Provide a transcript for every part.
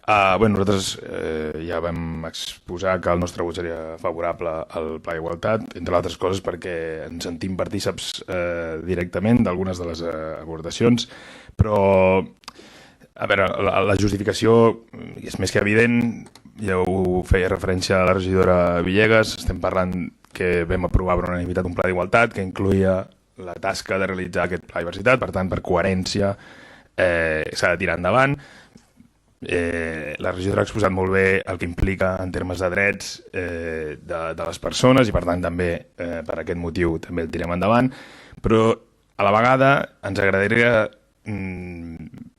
Nosaltres ja vam exposar que el nostre vot seria favorable al Pla d'Igualtat, entre altres coses perquè ens sentim partíceps directament d'algunes de les abordacions, però a veure, la justificació és més que evident, ja ho feia referència a la regidora Villegas, estem parlant que vam aprovar per unanimitat un Pla d'Igualtat que incluïa la tasca de realitzar aquest Pla de Diversitat, per tant, per coherència s'ha de tirar endavant. La regidora ha exposat molt bé el que implica en termes de drets de les persones i per tant també per aquest motiu també el tirem endavant, però a la vegada ens agradaria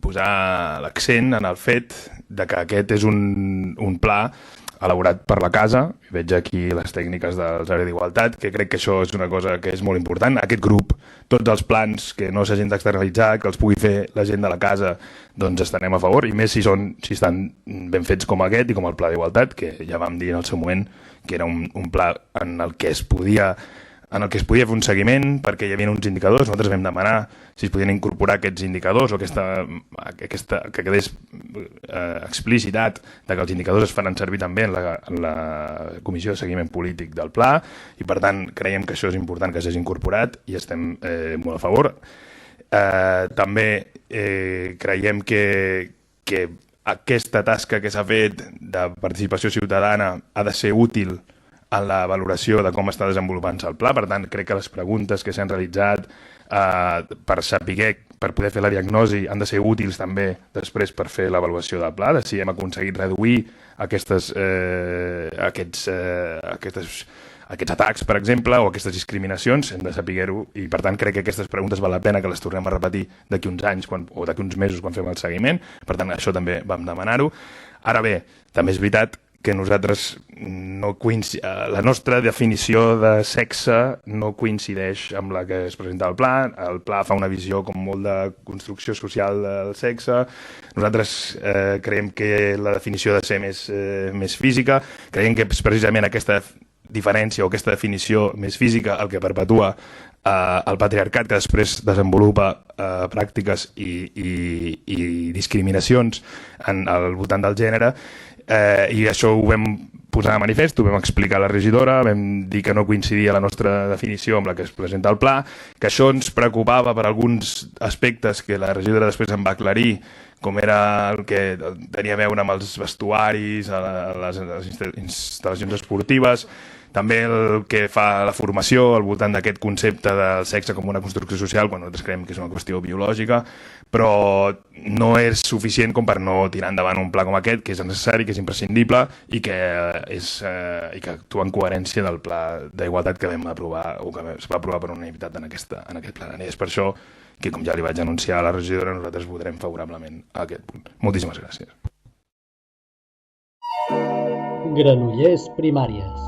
posar l'accent en el fet de que aquest és un pla elaborat per la casa. Veig aquí les tècniques dels àrees d'igualtat, que crec que això és una cosa que és molt important. Aquest grup, tots els plans que no s'hagin d'externalitzar, que els pugui fer la gent de la casa, doncs estarem a favor, i més si estan ben fets com aquest i com el Pla d'Igualtat, que ja vam dir en el seu moment que era un pla en el que es podia fer un seguiment perquè hi havia uns indicadors. Nosaltres vam demanar si es podien incorporar aquests indicadors o que quedés explicitat de que els indicadors es faran servir també en la comissió de seguiment polític del pla, i per tant creiem que això és important que s'hagi incorporat i estem molt a favor. També creiem que aquesta tasca que s'ha fet de participació ciutadana ha de ser útil en la valoració de com està desenvolupant-se el pla. Per tant, crec que les preguntes que s'han realitzat per poder fer la diagnosi han de ser útils també després per fer l'avaluació del pla, de si hem aconseguit reduir aquests atacs, per exemple, o aquestes discriminacions, hem de saber-ho, i per tant crec que aquestes preguntes val la pena que les tornem a repetir d'aquí uns anys o d'aquí uns mesos quan fem el seguiment. Per tant, això també vam demanar-ho. Ara bé, també és veritat que nosaltres la nostra definició de sexe no coincideix amb la que es presenta al pla. El pla fa una visió com molt de construcció social del sexe. Nosaltres creiem que la definició ha de ser més física. Creiem que és precisament aquesta diferència o aquesta definició més física el que perpetua el patriarcat, que després desenvolupa pràctiques i discriminacions al voltant del gènere. I això ho vam posar de manifest, ho vam explicar a la regidora, vam dir que no coincidia la nostra definició amb la que es presenta al pla, que això ens preocupava per alguns aspectes que la regidora després em va aclarir, com era el que tenia a veure amb els vestuaris, les instal·lacions esportives, també el que fa la formació al voltant d'aquest concepte del sexe com una construcció social, quan nosaltres creiem que és una qüestió biològica, però no és suficient com per no tirar endavant un pla com aquest, que és necessari, que és imprescindible i que actua en coherència del Pla d'Igualtat que vam aprovar o que es va aprovar per unanimitat en aquest plenari. És per això que, com ja li vaig anunciar a la regidora, nosaltres votarem favorablement a aquest punt. Moltíssimes gràcies. Granollers Primàries.